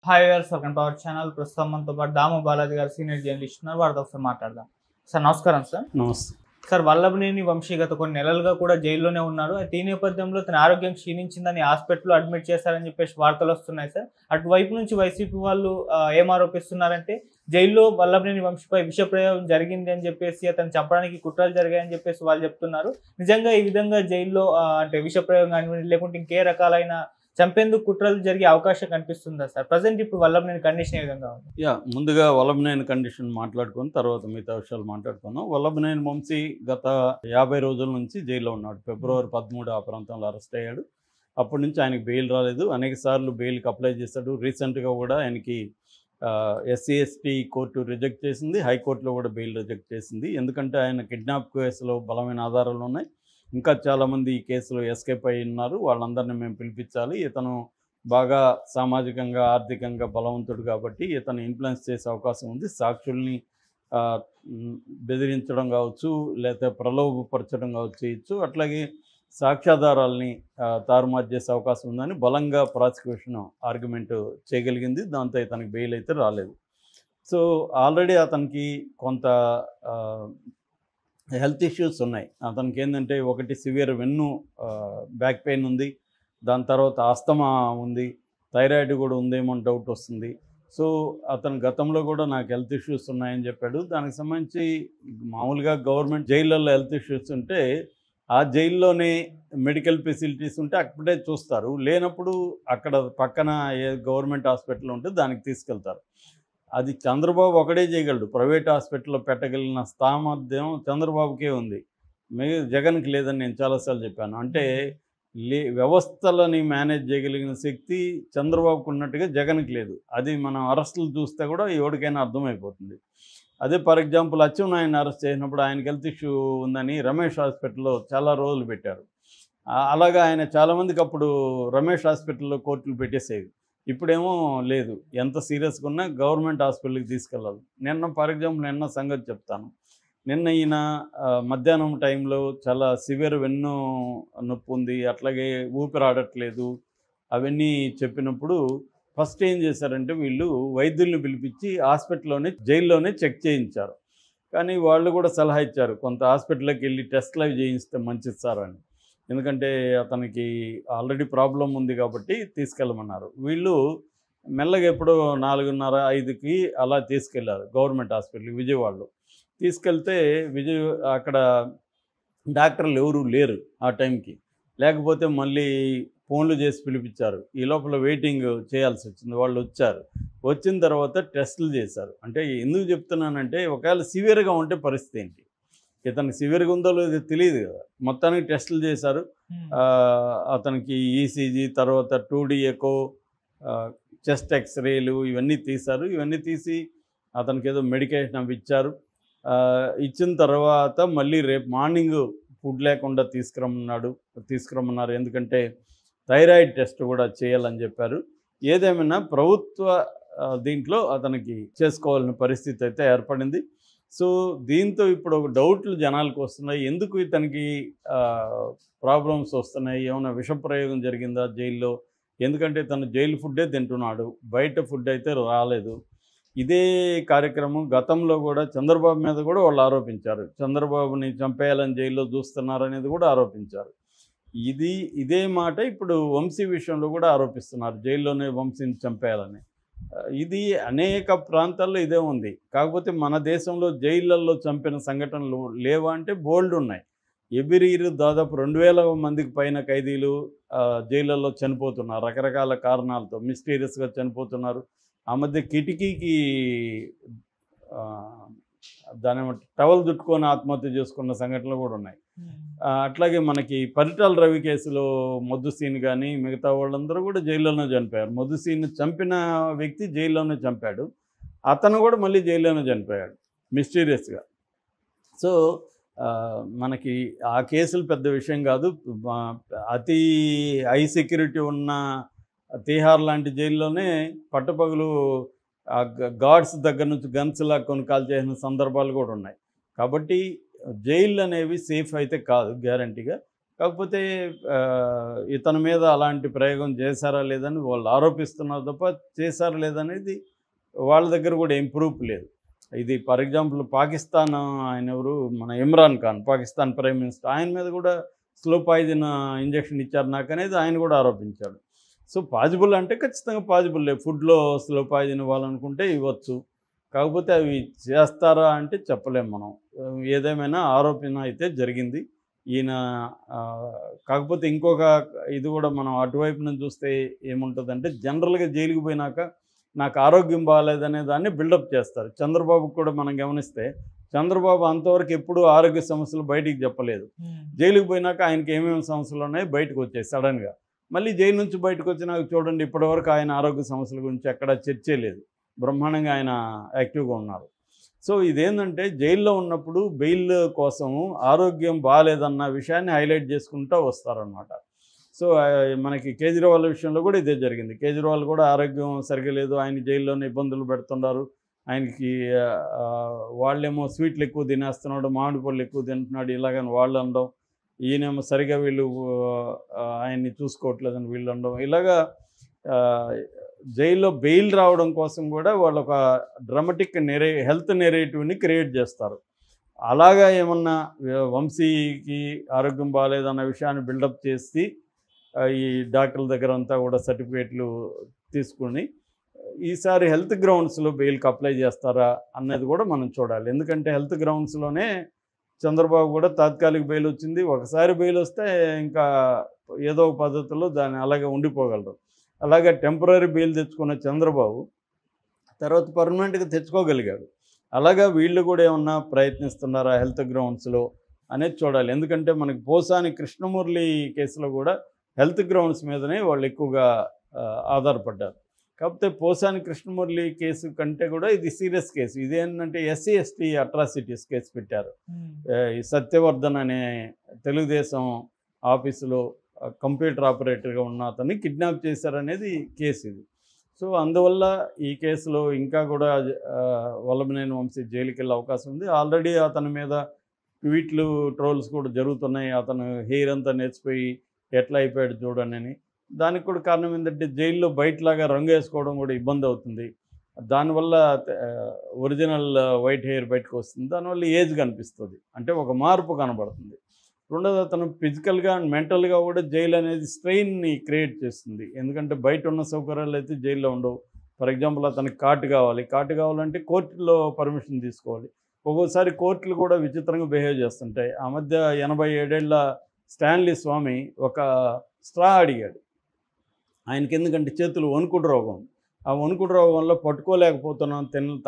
Hi viewers, welcome to our channel. ప్రస్తుతం మనతో పాటు దాము బాలాజీ గారు సీనియర్ జర్నలిస్ట్ ఉన్నారు. వారితో ఒకసారి మాట్లాడదాం. సార్ నమస్కారం. సార్ నమస్తే. సార్ వల్లభనేని వంశీ గత కొన్ని నెలలుగా కూడా జైల్లోనే ఉన్నారు. అయితే ఈ నేపథ్యంలో తన ఆరోగ్యం క్షీణించిందని హాస్పిటల్లో అడ్మిట్ చేశారని చెప్పేసి వార్తలు వస్తున్నాయి. సార్ అటువైపు నుంచి వైసీపీ వాళ్ళు ఏం ఆరోపిస్తున్నారంటే జైల్లో వల్లభనేని వంశీపై విషప్రయోగం జరిగింది అని చెప్పేసి, అతను చంపడానికి కుట్రలు జరిగాయని చెప్పేసి వాళ్ళు చెప్తున్నారు. నిజంగా ఈ విధంగా జైల్లో అంటే విషప్రయోగం కానివ్వండి, లేకుంటే ఇంకే రకాలైన చంపేందుకు కుట్రలు జరిగే అవకాశం కనిపిస్తుందా సార్? ప్రజెంట్ ఇప్పుడు వల్లభనేని కండిషన్ ఏ విధంగా ఉంది? ముందుగా వల్లభనేని కండిషన్ మాట్లాడుకొని తర్వాత మిగతా విషయాలు మాట్లాడుకుందాం. వల్లభనేని వంశీ గత 50 రోజుల నుంచి జైల్లో ఉన్నాడు. ఫిబ్రవరి 13 ఆ ప్రాంతంలో అరెస్ట్ అయ్యాడు. అప్పటి నుంచి ఆయనకి బెయిల్ రాలేదు. అనేక సార్లు బెయిల్కి అప్లై చేశాడు. రీసెంట్గా కూడా ఆయనకి ఎస్సీ ఎస్టీ కోర్టు రిజెక్ట్ చేసింది. హైకోర్టులో కూడా బెయిల్ రిజెక్ట్ చేసింది. ఎందుకంటే ఆయన కిడ్నాప్ కేసులో బలమైన ఆధారాలు ఉన్నాయి. ఇంకా చాలామంది ఈ కేసులో ఎస్కేప్ అయి ఉన్నారు. వాళ్ళందరినీ మేము పిలిపించాలి. ఇతను బాగా సామాజికంగా ఆర్థికంగా బలవంతుడు కాబట్టి ఇతను ఇన్ఫ్లుయెన్స్ చేసే అవకాశం ఉంది. సాక్షుల్ని బెదిరించడం కావచ్చు, లేకపోతే ప్రలోభపరచడం కావచ్చు చేయొచ్చు. అట్లాగే సాక్ష్యాధారాలని తారుమారు చేసే అవకాశం ఉందని బలంగా ప్రాసిక్యూషన్ ఆర్గ్యుమెంట్ చేయగలిగింది. దాంతో ఇతనికి బెయిల్ అయితే రాలేదు. సో ఆల్రెడీ అతనికి కొంత హెల్త్ ఇష్యూస్ ఉన్నాయి. అతనికి ఏంటంటే ఒకటి సివియర్ వెన్ను బ్యాక్ పెయిన్ ఉంది. దాని తర్వాత ఆస్తమా ఉంది. థైరాయిడ్ కూడా ఉందేమో డౌట్ వస్తుంది. సో అతను గతంలో కూడా నాకు హెల్త్ ఇష్యూస్ ఉన్నాయని చెప్పాడు. దానికి సంబంధించి మామూలుగా గవర్నమెంట్ జైళ్ళల్లో హెల్త్ ఇష్యూస్ ఉంటే ఆ జైల్లోనే మెడికల్ ఫెసిలిటీస్ ఉంటే అక్కడే చూస్తారు. లేనప్పుడు అక్కడ పక్కన ఏ గవర్నమెంట్ హాస్పిటల్ ఉంటే దానికి తీసుకెళ్తారు. అది చంద్రబాబు ఒకడే చేయగలడు. ప్రైవేట్ హాస్పిటల్లో పెట్టగలిగిన సామర్థ్యం చంద్రబాబుకే ఉంది. జగన్కి లేదని నేను చాలాసార్లు చెప్పాను. అంటే వ్యవస్థలని మేనేజ్ చేయగలిగిన శక్తి చంద్రబాబుకు ఉన్నట్టుగా జగన్కి లేదు. అది మనం అరెస్టులు చూస్తే కూడా ఎవరికైనా అర్థమైపోతుంది. అదే ఫర్ ఎగ్జాంపుల్ అచ్చెన్నాయుడిని అరెస్ట్ చేసినప్పుడు ఆయనకి హెల్త్ ఇష్యూ ఉందని రమేష్ హాస్పిటల్లో చాలా రోజులు పెట్టారు. అలాగా ఆయన చాలామందికి అప్పుడు రమేష్ హాస్పిటల్లో కోర్టులు పెట్టేసేవి. ఇప్పుడేమో లేదు. ఎంత సీరియస్గా ఉన్నా గవర్నమెంట్ హాస్పిటల్కి తీసుకెళ్ళాలి. ఫర్ ఎగ్జాంపుల్ నిన్న సంగతి చెప్తాను. నిన్న ఈయన మధ్యాహ్నం టైంలో చాలా సివియర్ వెన్ను నొప్పి ఉంది, అట్లాగే ఊపిరాడట్లేదు అవన్నీ చెప్పినప్పుడు ఫస్ట్ ఏం చేశారంటే వీళ్ళు వైద్యుల్ని పిలిపించి హాస్పిటల్లోనే జైల్లోనే చెక్ చేయించారు. కానీ వాళ్ళు కూడా సలహా ఇచ్చారు, కొంత హాస్పిటల్కి వెళ్ళి టెస్ట్లు అవి చేయిస్తే మంచిది సార్ అని. ఎందుకంటే అతనికి ఆల్రెడీ ప్రాబ్లం ఉంది కాబట్టి తీసుకెళ్ళమన్నారు. వీళ్ళు మెల్లగా ఎప్పుడో 4:30, 5కి అలా తీసుకెళ్లారు గవర్నమెంట్ హాస్పిటల్కి విజయవాడలో. తీసుకెళ్తే అక్కడ డాక్టర్లు ఎవరూ లేరు ఆ టైంకి. లేకపోతే మళ్ళీ ఫోన్లు చేసి పిలిపించారు. ఈ లోపల వెయిటింగ్ చేయాల్సి వచ్చింది. వాళ్ళు వచ్చారు. వచ్చిన తర్వాత టెస్టులు చేశారు. అంటే ఎందుకు చెప్తున్నానంటే ఒకవేళ సివియర్గా ఉంటే పరిస్థితి ఏంటి, ఇతనికి సివియర్గా ఉందో లేదో తెలియదు కదా. మొత్తానికి టెస్టులు చేశారు. అతనికి ఈసీజీ, తర్వాత 2D ఎకో, చెస్ట్ ఎక్స్రేలు ఇవన్నీ తీశారు. ఇవన్నీ తీసి అతనికి ఏదో మెడికేషన్ అవి ఇచ్చారు. ఇచ్చిన తర్వాత మళ్ళీ రేపు మార్నింగ్ ఫుడ్ లేకుండా తీసుకురమ్మన్నారు. ఎందుకంటే థైరాయిడ్ టెస్ట్ కూడా చేయాలని చెప్పారు. ఏదేమైనా ప్రభుత్వ దీంట్లో అతనికి చేసుకోవాలని పరిస్థితి అయితే ఏర్పడింది. సో దీంతో ఇప్పుడు ఒక డౌట్లు జనాలకు వస్తున్నాయి. ఎందుకు ఇతనికి ప్రాబ్లమ్స్ వస్తున్నాయి, ఏమైనా విషప్రయోగం జరిగిందా జైల్లో? ఎందుకంటే తను జైలు ఫుడ్డే తింటున్నాడు, బయట ఫుడ్ అయితే రాలేదు. ఇదే కార్యక్రమం గతంలో కూడా చంద్రబాబు మీద కూడా వాళ్ళు ఆరోపించారు. చంద్రబాబుని చంపేయాలని జైల్లో చూస్తున్నారనేది కూడా ఆరోపించారు. ఇదే మాట ఇప్పుడు వంశీ విషయంలో కూడా ఆరోపిస్తున్నారు, జైల్లోనే వంశీని చంపేయాలని. ఇది అనేక ప్రాంతాల్లో ఇదే ఉంది. కాకపోతే మన దేశంలో జైళ్ళల్లో చంపిన సంఘటనలు లేవా అంటే బోల్డ్ ఉన్నాయి. ఎవ్రీ ఇయర్ దాదాపు 2000 మందికి పైన ఖైదీలు జైళ్ళల్లో చనిపోతున్నారు. రకరకాల కారణాలతో మిస్టీరియస్గా చనిపోతున్నారు. ఆ మధ్య కిటికీకి దాని టవల్ చుట్టుకొని ఆత్మహత్య చేసుకున్న సంఘటనలు కూడా ఉన్నాయి. అట్లాగే మనకి పరిటాల రవి కేసులో మొద్దుసీన్ కానీ మిగతా వాళ్ళందరూ కూడా జైల్లోనే చనిపోయారు. మొద్దుసీన్ చంపిన వ్యక్తి జైల్లోనే చంపాడు. అతను కూడా మళ్ళీ జైల్లోనే చనిపోయాడు మిస్టీరియస్గా. సో మనకి ఆ కేసులు పెద్ద విషయం కాదు. అతి హై సెక్యూరిటీ ఉన్న తీహార్ లాంటి జైల్లోనే పట్టపగలు గార్డ్స్ దగ్గర నుంచి గన్స్లా కొనుకాలు చేసిన సందర్భాలు కూడా ఉన్నాయి. కాబట్టి జైళ్ళు అనేవి సేఫ్ అయితే కాదు గ్యారంటీగా. కాకపోతే ఇతని మీద అలాంటి ప్రయోగం చేశారా లేదని వాళ్ళు ఆరోపిస్తున్నారు తప్ప చేశారా లేదనేది వాళ్ళ దగ్గర కూడా ఏం ప్రూఫ్ లేదు. ఇది ఫర్ ఎగ్జాంపుల్ పాకిస్తాన్ ఆయన ఎవరు మన ఇమ్రాన్ ఖాన్, పాకిస్తాన్ ప్రైమ్ మినిస్టర్, ఆయన మీద కూడా స్లో పాయిజన్ ఇంజెక్షన్ ఇచ్చారు నాకనేది ఆయన కూడా ఆరోపించాడు. సో పాజిబుల్ అంటే ఖచ్చితంగా పాజిబుల్. ఫుడ్లో స్లో పాయిజన్ ఇవ్వాలనుకుంటే ఇవ్వచ్చు. కాకపోతే అవి చేస్తారా అంటే చెప్పలేం మనం. ఏదేమైనా ఆరోపణ అయితే జరిగింది. ఈయన కాకపోతే ఇంకొక ఇది కూడా మనం అటువైపు నుంచి చూస్తే ఏముంటుందంటే, జనరల్గా జైలుకి పోయినాక నాకు ఆరోగ్యం బాగాలేదనే దాన్ని బిల్డప్ చేస్తారు. చంద్రబాబుకు కూడా మనం గమనిస్తే చంద్రబాబు అంతవరకు ఎప్పుడూ ఆరోగ్య సమస్యలు బయటికి చెప్పలేదు. జైలుకి పోయినాక ఆయనకి ఏమేమి సమస్యలు ఉన్నాయో బయటకు వచ్చాయి సడన్గా. మళ్ళీ జైలు నుంచి బయటకు వచ్చినాక చూడండి, ఇప్పటివరకు ఆయన ఆరోగ్య సమస్యల గురించి ఎక్కడా చర్చే లేదు. బ్రహ్మాండంగా ఆయన యాక్టివ్గా ఉన్నారు. సో ఇదేంటంటే జైల్లో ఉన్నప్పుడు బెయిల్ కోసము ఆరోగ్యం బాగాలేదన్న విషయాన్ని హైలైట్ చేసుకుంటూ వస్తారనమాట. సో మనకి కేజ్రీవాల్ విషయంలో కూడా ఇదే జరిగింది. కేజ్రీవాల్ కూడా ఆరోగ్యం సరిగా లేదు, ఆయన జైల్లోనే ఇబ్బందులు పెడుతున్నారు, ఆయనకి వాళ్ళేమో స్వీట్లు ఎక్కువ తినేస్తున్నాడు, మామిడి పళ్ళు ఎక్కువ తింటున్నాడు ఇలాగని వాళ్ళు అనడం, ఈయనేమో సరిగా వీళ్ళు ఆయన్ని చూసుకోవట్లేదని వీళ్ళు అనడం, ఇలాగా జైల్లో బెయిల్ రావడం కోసం కూడా వాళ్ళు ఒక డ్రామాటిక్ హెల్త్ నెరేటివ్ని క్రియేట్ చేస్తారు. అలాగా ఏమన్నా వంశీకి ఆరోగ్యం బాగాలేదన్న విషయాన్ని బిల్డప్ చేసి ఈ డాక్టర్ల దగ్గర అంతా కూడా సర్టిఫికేట్లు తీసుకుని ఈసారి హెల్త్ గ్రౌండ్స్లో బెయిల్కి అప్లై చేస్తారా అన్నది కూడా మనం చూడాలి. ఎందుకంటే హెల్త్ గ్రౌండ్స్లోనే చంద్రబాబు కూడా తాత్కాలిక బెయిల్ వచ్చింది. ఒకసారి బెయిల్ వస్తే ఇంకా ఏదో ఒక పద్ధతిలో దాన్ని అలాగే ఉండిపోగలరు. అలాగే టెంపరీ బెయిల్ తెచ్చుకున్న చంద్రబాబు తర్వాత పర్మనెంట్గా తెచ్చుకోగలిగాడు. అలాగా వీళ్ళు కూడా ఏమన్నా ప్రయత్నిస్తున్నారా హెల్త్ గ్రౌండ్స్లో అనేది చూడాలి. ఎందుకంటే మనకి పోసాని కృష్ణమురళి కేసులో కూడా హెల్త్ గ్రౌండ్స్ మీదనే వాళ్ళు ఎక్కువగా ఆధారపడ్డారు. కాకపోతే పోసాని కృష్ణమురళి కేసు కంటే కూడా ఇది సీరియస్ కేసు. ఇదేంటంటే ఎస్సీ ఎస్టీ అట్రాసిటీస్ కేసు పెట్టారు. ఈ సత్యవర్ధన్ అనే తెలుగుదేశం ఆఫీసులో కంప్యూటర్ ఆపరేటర్గా ఉన్న అతన్ని కిడ్నాప్ చేశారనేది కేసు ఇది. సో అందువల్ల ఈ కేసులో ఇంకా కూడా వల్లభనేని వంశీ జైలుకి వెళ్ళే అవకాశం ఉంది. ఆల్రెడీ అతని మీద ట్వీట్లు ట్రోల్స్ కూడా జరుగుతున్నాయి. అతను హెయిర్ అంతా నేర్చిపోయి ఎట్లా అయిపోయాడు చూడనని. దానికి కూడా కారణం ఏంటంటే జైల్లో బయటలాగా రంగు వేసుకోవడం కూడా ఇబ్బంది అవుతుంది. దానివల్ల ఒరిజినల్ వైట్ హెయిర్ బయటకు వస్తుంది. దానివల్ల ఏజ్ కనిపిస్తుంది, అంటే ఒక మార్పు కనబడుతుంది. రెండోది అతను ఫిజికల్గా అండ్ మెంటల్గా కూడా జైలు అనేది స్ట్రెయిన్ని క్రియేట్ చేస్తుంది. ఎందుకంటే బయట ఉన్న సౌకర్యాలు అయితే జైల్లో ఉండవు. ఫర్ ఎగ్జాంపుల్ అతనికి కార్డు కావాలంటే కోర్టులో పర్మిషన్ తీసుకోవాలి. ఒక్కోసారి కోర్టులు కూడా విచిత్రంగా బిహేవ్ చేస్తుంటాయి. ఆ మధ్య 87 ఏళ్ల స్టాన్లీ స్వామి ఒక స్ట్రా అడిగాడు. ఆయనకి ఎందుకంటే చేతులు వణుకుడు రోగం. ఆ వణుకుడు రోగం వల్ల పట్టుకోలేకపోతున్నాం